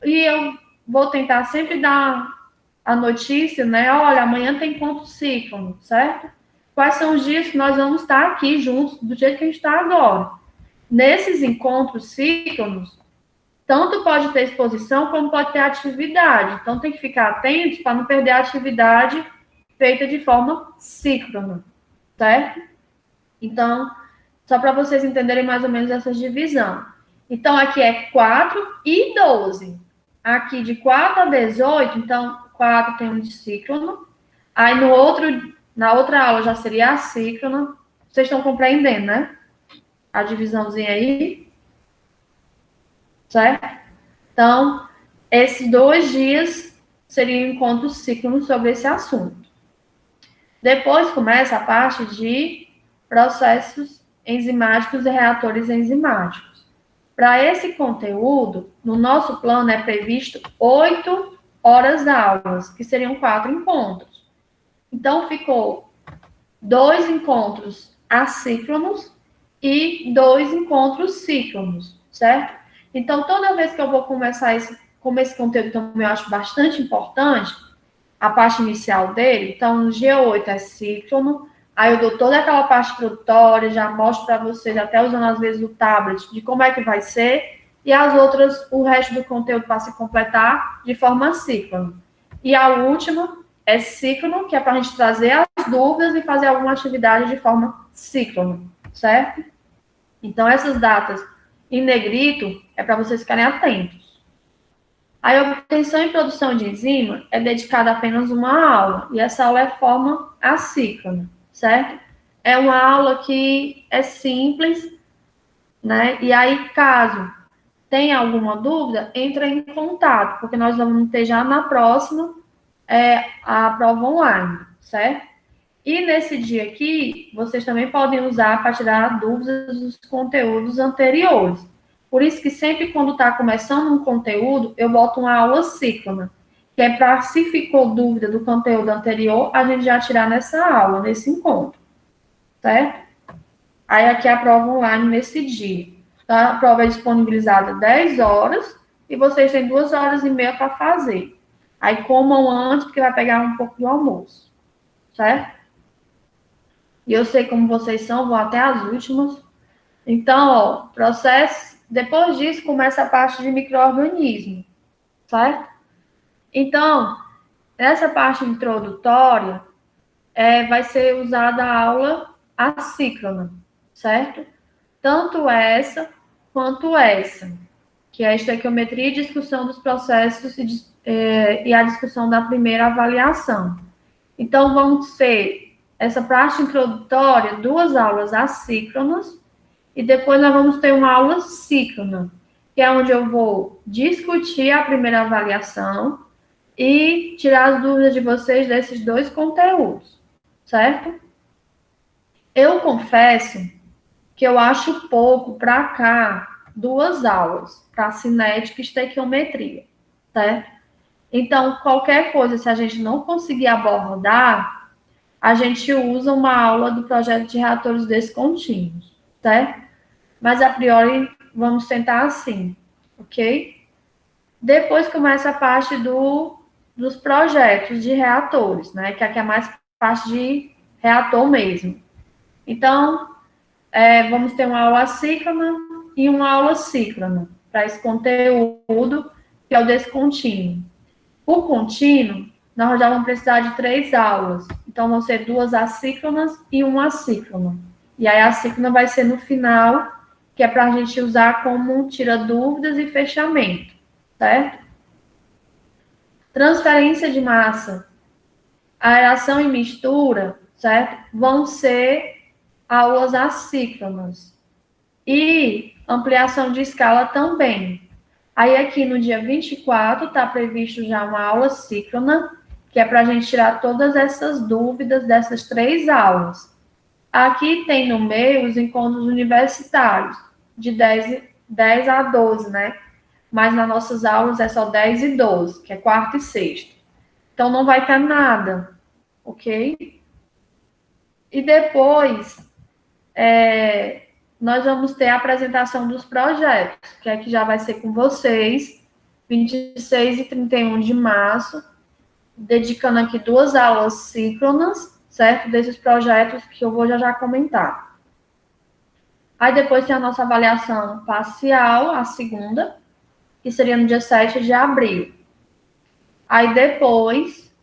e eu vou tentar sempre dar a notícia, né? Olha, amanhã tem encontro síncrono, certo? Quais são os dias que nós vamos estar aqui juntos, do jeito que a gente está agora. Nesses encontros síncronos, tanto pode ter exposição, como pode ter atividade. Então, tem que ficar atentos para não perder a atividade feita de forma síncrona, certo? Então, só para vocês entenderem mais ou menos essa divisão. Então, aqui é 4 e 12. Aqui de 4 a 18, então, 4 tem um de síncrono. Aí, na outra aula já seria assíncrona. Vocês estão compreendendo, né? A divisãozinha aí. Certo? Então, esses 2 dias seriam encontros síncronos sobre esse assunto. Depois começa a parte de processos enzimáticos e reatores enzimáticos. Para esse conteúdo, no nosso plano é previsto 8 horas aulas, que seriam 4 encontros. Então, ficou 2 encontros assíncronos e 2 encontros síncronos, certo? Então, toda vez que eu vou começar como esse conteúdo também eu acho bastante importante, a parte inicial dele, então, no G8 é síncrono, aí eu dou toda aquela parte introdutória, já mostro para vocês, até usando às vezes o tablet, de como é que vai ser, e as outras, o resto do conteúdo para se completar de forma síncrona. E a última é síncrono, que é para a gente trazer as dúvidas e fazer alguma atividade de forma síncrona, certo? Então, essas datas em negrito é para vocês ficarem atentos. A obtenção e produção de enzima é dedicada a apenas uma aula, e essa aula é forma assíncrona, certo? É uma aula que é simples, né? E aí, caso tenha alguma dúvida, entra em contato, porque nós vamos ter já na próxima a prova online, certo? E nesse dia aqui, vocês também podem usar para tirar dúvidas dos conteúdos anteriores. Por isso que sempre quando está começando um conteúdo, eu boto uma aula síncrona, que é para, se ficou dúvida do conteúdo anterior, a gente já tirar nessa aula, nesse encontro, certo? Aí aqui a prova online nesse dia. Tá? A prova é disponibilizada 10 horas e vocês têm 2 horas e meia para fazer. Aí comam antes, porque vai pegar um pouco do almoço, certo? E eu sei como vocês são, vou até as últimas. Então, ó, processo. Depois disso, começa a parte de micro-organismo, certo? Então, essa parte introdutória vai ser usada a aula assíncrona, certo? Tanto essa quanto essa, que é a estequiometria e discussão dos processos e a discussão da primeira avaliação. Então, vão ser essa parte introdutória, 2 aulas assíncronas, e depois nós vamos ter uma aula síncrona, que é onde eu vou discutir a primeira avaliação e tirar as dúvidas de vocês desses 2 conteúdos, certo? Eu confesso que eu acho pouco para cá 2 aulas, para cinética e estequiometria, certo? Então, qualquer coisa, se a gente não conseguir abordar, a gente usa uma aula do projeto de reatores descontínuos, certo? Mas, a priori, vamos tentar assim, ok? Depois começa a parte dos projetos de reatores, né? Que aqui é mais parte de reator mesmo. Então, vamos ter uma aula assíncrona e uma aula síncrona para esse conteúdo, que é o descontínuo. O contínuo, nós já vamos precisar de 3 aulas. Então, vão ser 2 assíncronas e uma assíncrona. E aí, a assíncrona vai ser no final, que é para a gente usar como tira dúvidas e fechamento, certo? Transferência de massa, aeração e mistura, certo? Vão ser aulas assíncronas. E ampliação de escala também. Aí, aqui no dia 24, está previsto já uma aula síncrona, que é para a gente tirar todas essas dúvidas dessas 3 aulas. Aqui tem no meio os encontros universitários, de 10 a 12, né? Mas nas nossas aulas é só 10 e 12, que é quarta e sexta. Então, não vai ter nada, ok? E depois, nós vamos ter a apresentação dos projetos, que aqui já vai ser com vocês, 26 e 31 de março, dedicando aqui 2 aulas síncronas, certo? Desses projetos que eu vou já comentar. Aí depois tem a nossa avaliação parcial, a segunda, que seria no dia 7 de abril. Aí depois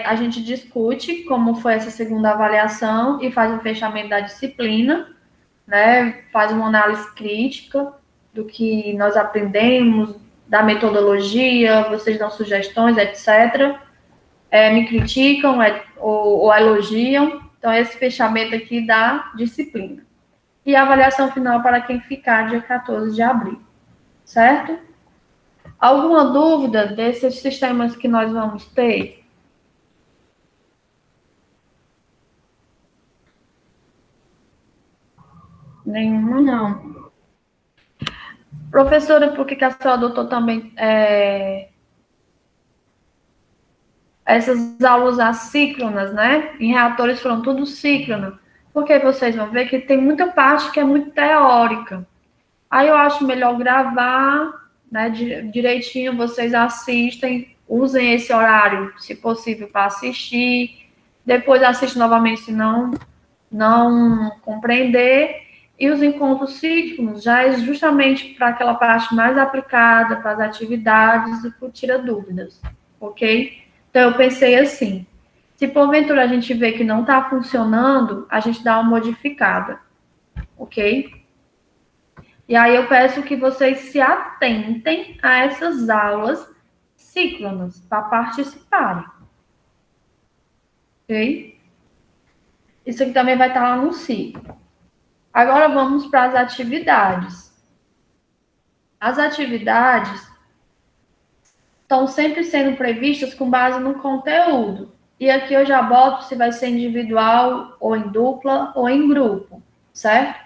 a gente discute como foi essa segunda avaliação e faz o fechamento da disciplina, né? Faz uma análise crítica do que nós aprendemos, da metodologia, vocês dão sugestões, etc. Me criticam ou elogiam. Então, esse fechamento aqui da disciplina. E a avaliação final para quem ficar dia 14 de abril, certo? Alguma dúvida desses sistemas que nós vamos ter? Nenhuma, não. Professora, por que a senhora adotou também essas aulas assíncronas, né? Em reatores foram tudo síncronas. Porque vocês vão ver que tem muita parte que é muito teórica. Aí eu acho melhor gravar, né, direitinho, vocês assistem, usem esse horário, se possível, para assistir. Depois assiste novamente, se não compreender. E os encontros síncronos já é justamente para aquela parte mais aplicada, para as atividades e para tira dúvidas, ok? Então, eu pensei assim, se porventura a gente vê que não está funcionando, a gente dá uma modificada, ok? E aí eu peço que vocês se atentem a essas aulas síncronas para participarem, ok? Isso aqui também vai estar lá no ciclo. Agora vamos para as atividades. As atividades estão sempre sendo previstas com base no conteúdo. E aqui eu já boto se vai ser individual, ou em dupla, ou em grupo, certo?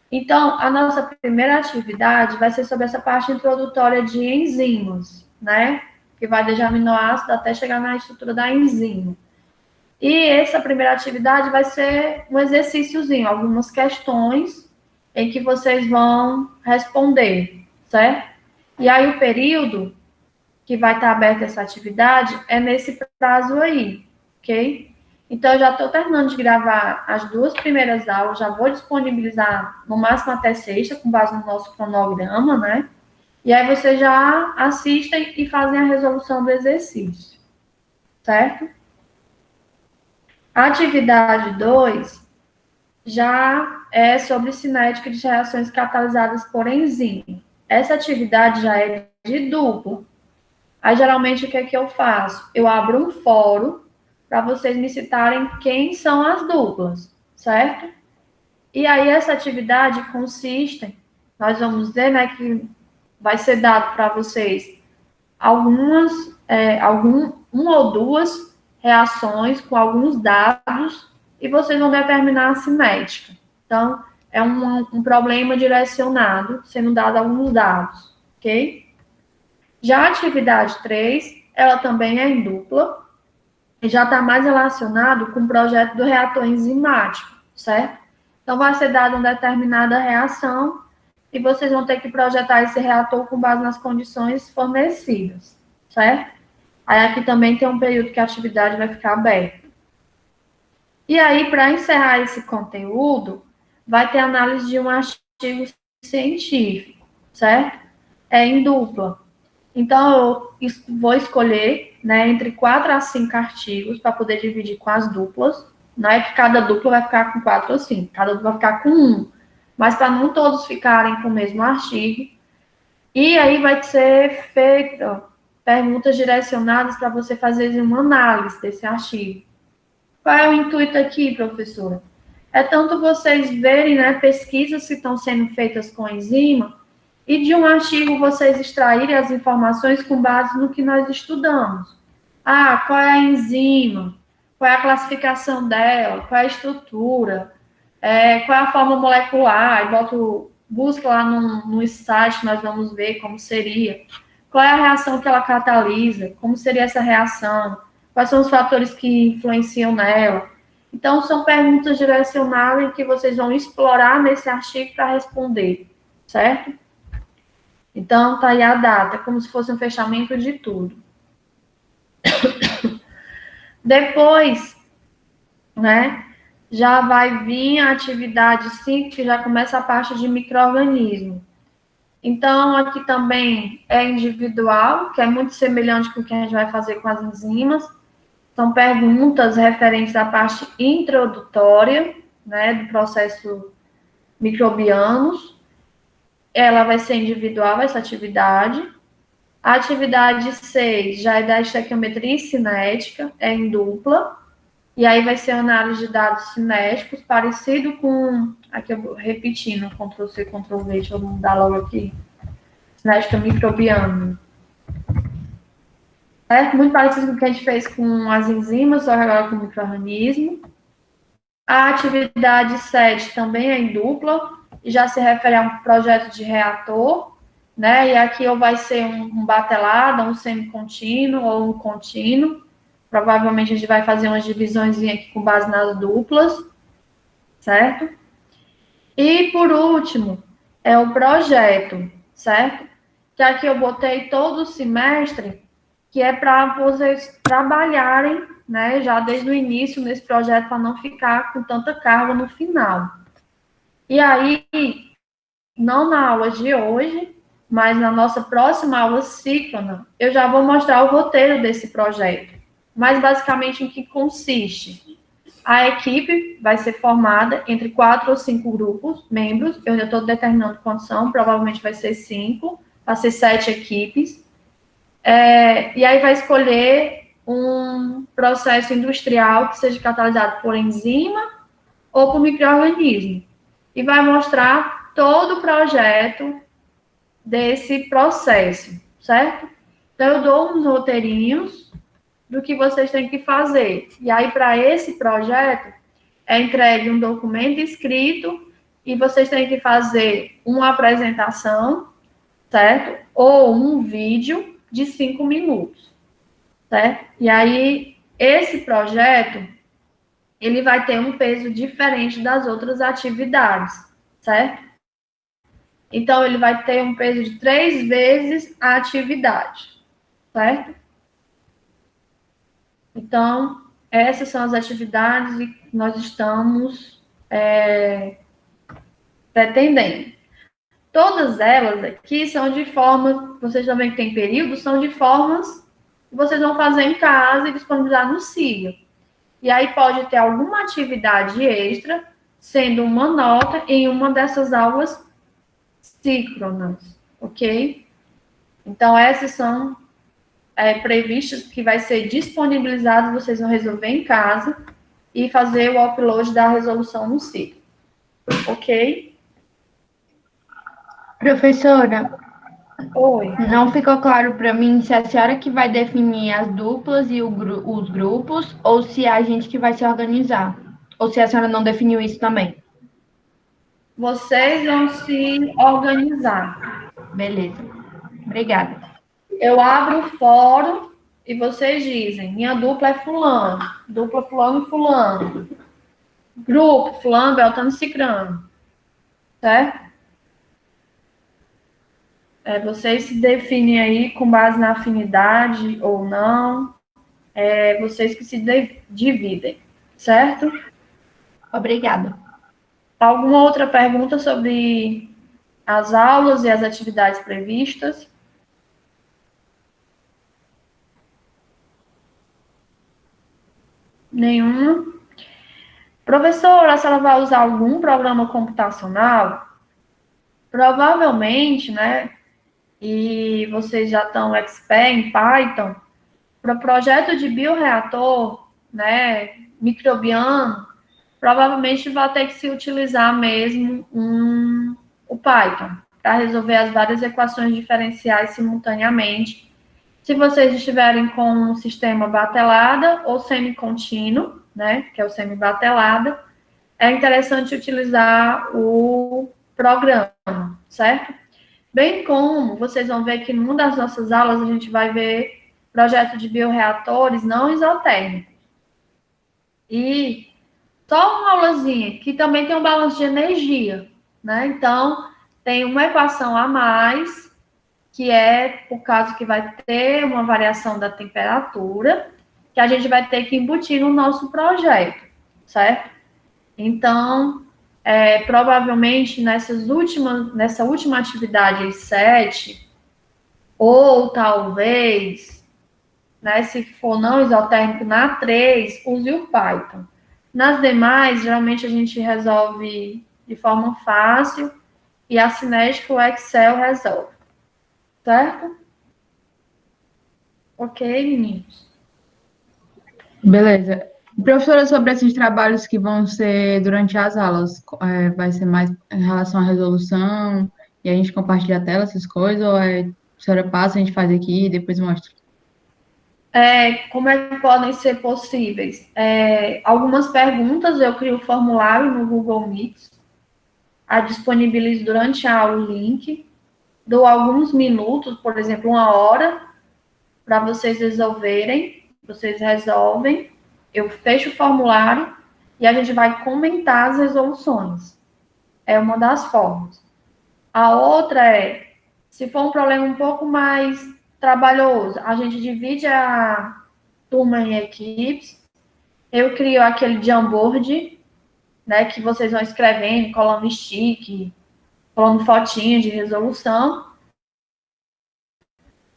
Então, a nossa primeira atividade vai ser sobre essa parte introdutória de enzimas, né? Que vai desde aminoácido até chegar na estrutura da enzima. E essa primeira atividade vai ser um exercíciozinho, algumas questões em que vocês vão responder, certo? E aí o período que vai estar aberta essa atividade é nesse prazo aí, ok? Então, eu já estou terminando de gravar as 2 primeiras aulas, já vou disponibilizar no máximo até sexta, com base no nosso cronograma, né? E aí vocês já assistem e fazem a resolução do exercício, certo? A atividade 2 já é sobre cinética de reações catalisadas por enzima. Essa atividade já é de dupla. Aí, geralmente, o que é que eu faço? Eu abro um fórum para vocês me citarem quem são as duplas, certo? E aí, essa atividade consiste, nós vamos ver, né, que vai ser dado para vocês uma ou duas reações com alguns dados e vocês vão determinar a cinética. Então, é um problema direcionado, sendo dado alguns dados, ok? Já a atividade 3, ela também é em dupla, e já está mais relacionado com o projeto do reator enzimático, certo? Então, vai ser dada uma determinada reação e vocês vão ter que projetar esse reator com base nas condições fornecidas, certo? Aí, aqui também tem um período que a atividade vai ficar aberta. E aí, para encerrar esse conteúdo, vai ter análise de um artigo científico, certo? É em dupla. Então, eu vou escolher, né, entre 4 a 5 artigos para poder dividir com as duplas. Não é que cada dupla vai ficar com 4 ou 5, cada dupla vai ficar com 1. Mas para não todos ficarem com o mesmo artigo. E aí vai ser feita perguntas direcionadas para você fazer uma análise desse artigo. Qual é o intuito aqui, professora? É tanto vocês verem, né, pesquisas que estão sendo feitas com enzima, e de um artigo vocês extraírem as informações com base no que nós estudamos. Ah, qual é a enzima? Qual é a classificação dela? Qual é a estrutura? Qual é a forma molecular? Busca lá no site, nós vamos ver como seria. Qual é a reação que ela catalisa? Como seria essa reação? Quais são os fatores que influenciam nela? Então, são perguntas direcionadas que vocês vão explorar nesse artigo para responder, certo? Então, tá aí a data, como se fosse um fechamento de tudo. Depois, né, já vai vir a atividade 5, que já começa a parte de micro-organismo. Então, aqui também é individual, que é muito semelhante com o que a gente vai fazer com as enzimas. São perguntas referentes à parte introdutória, né, do processo microbianos. Ela vai ser individual, essa atividade. A atividade 6 já é da estequiometria cinética, é em dupla. E aí vai ser análise de dados cinéticos, parecido com... Aqui eu vou repetindo, Ctrl+C, Ctrl+V, deixa eu mudar logo aqui. Cinética microbiana. É muito parecido com o que a gente fez com as enzimas, só que agora com o micro-organismo. A atividade 7 também é em dupla, e já se refere a um projeto de reator. né? E aqui ou vai ser um batelada, um semicontínuo ou um contínuo. Provavelmente a gente vai fazer umas divisões aqui com base nas duplas, certo? E por último, é o projeto, certo? Que aqui eu botei todo o semestre, que é para vocês trabalharem, né, já desde o início nesse projeto, para não ficar com tanta carga no final. E aí, não na aula de hoje, mas na nossa próxima aula síncrona, eu já vou mostrar o roteiro desse projeto. Mas basicamente em que consiste? A equipe vai ser formada entre 4 ou 5 grupos, membros, eu ainda estou determinando quantos são, provavelmente vai ser 5, vai ser 7 equipes. E aí vai escolher um processo industrial que seja catalisado por enzima ou por micro-organismo. E vai mostrar todo o projeto desse processo, certo? Então, eu dou uns roteirinhos do que vocês têm que fazer. E aí, para esse projeto, é entregue um documento escrito e vocês têm que fazer uma apresentação, certo? Ou um vídeo de 5 minutos, certo? E aí, esse projeto, ele vai ter um peso diferente das outras atividades, certo? Então, ele vai ter um peso de 3 vezes a atividade, certo? Então, essas são as atividades que nós estamos pretendendo. Todas elas aqui são de forma, vocês também têm período, são de formas que vocês vão fazer em casa e disponibilizar no SIGA. E aí pode ter alguma atividade extra, sendo uma nota em uma dessas aulas síncronas, ok? Então, essas são previstas que vai ser disponibilizado, vocês vão resolver em casa e fazer o upload da resolução no SIGA, ok? Professora, Oi. não ficou claro para mim se é a senhora que vai definir as duplas e os grupos, ou se é a gente que vai se organizar. Ou se a senhora não definiu isso também. Vocês vão se organizar. Beleza. Obrigada. Eu abro o fórum e vocês dizem, minha dupla é fulano, dupla fulano e fulano. Grupo, fulano, beltrano, cicrano. Certo? Vocês se definem aí com base na afinidade ou não. Vocês que se dividem. Certo? Obrigada. Alguma outra pergunta sobre as aulas e as atividades previstas? Nenhuma? Professora, a senhora vai usar algum programa computacional? Provavelmente, né? E vocês já estão expert em Python, para o projeto de bioreator, né, microbiano, provavelmente vai ter que se utilizar mesmo o Python, para resolver as várias equações diferenciais simultaneamente. Se vocês estiverem com um sistema batelada ou semicontínuo, né, que é o semibatelada, é interessante utilizar o programa, certo? Bem como vocês vão ver que numa das nossas aulas a gente vai ver projeto de bioreatores não isotérmicos. E só uma aulazinha, que também tem um balanço de energia, né? Então, tem uma equação a mais, que é por causa que vai ter uma variação da temperatura, que a gente vai ter que embutir no nosso projeto, certo? Então, provavelmente nessa última atividade 7, ou talvez, né, se for não isotérmico na 3, use o Python. Nas demais, geralmente a gente resolve de forma fácil e a cinética o Excel resolve. Certo? Ok, meninos? Beleza. Professora, sobre esses trabalhos que vão ser durante as aulas, vai ser mais em relação à resolução e a gente compartilha a tela, essas coisas, ou a senhora passa, a gente faz aqui e depois mostra? Como é que podem ser possíveis? Algumas perguntas, eu crio o formulário no Google Meet, disponibilizo durante a aula o link, dou alguns minutos, por exemplo, 1 hora, para vocês resolverem, vocês resolvem, eu fecho o formulário e a gente vai comentar as resoluções. É uma das formas. A outra é, se for um problema um pouco mais trabalhoso, a gente divide a turma em equipes, eu crio aquele Jamboard, né, que vocês vão escrevendo, colando stick, colando fotinha de resolução.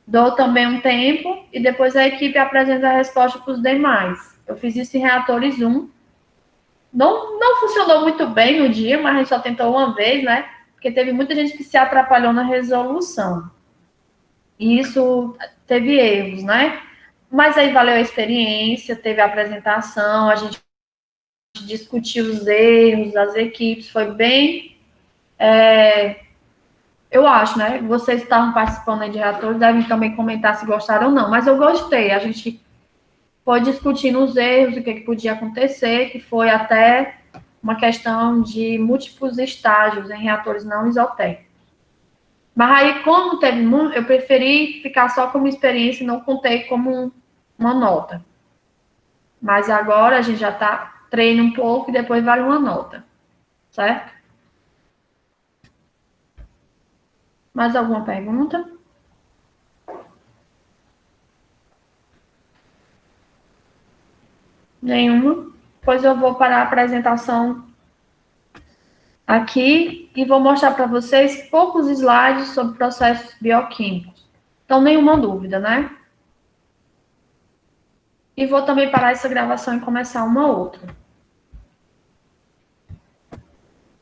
Dou também um tempo e depois a equipe apresenta a resposta para os demais. Eu fiz isso em reatores 1. Não funcionou muito bem no dia, mas a gente só tentou uma vez, né? Porque teve muita gente que se atrapalhou na resolução. E isso teve erros, né? Mas aí valeu a experiência, teve a apresentação, a gente discutiu os erros das equipes, foi bem... eu acho, né? Vocês estavam participando aí de reatores, devem também comentar se gostaram ou não, mas eu gostei. A gente foi discutindo os erros, o que podia acontecer, que foi até uma questão de múltiplos estágios em reatores não isotérmicos. Mas aí, como teve muito, eu preferi ficar só como experiência e não contei como uma nota. Mas agora a gente já treina um pouco e depois vale uma nota. Certo? Mais alguma pergunta? Nenhuma? Pois eu vou parar a apresentação aqui e vou mostrar para vocês poucos slides sobre processos bioquímicos. Então, nenhuma dúvida, né? E vou também parar essa gravação e começar uma outra.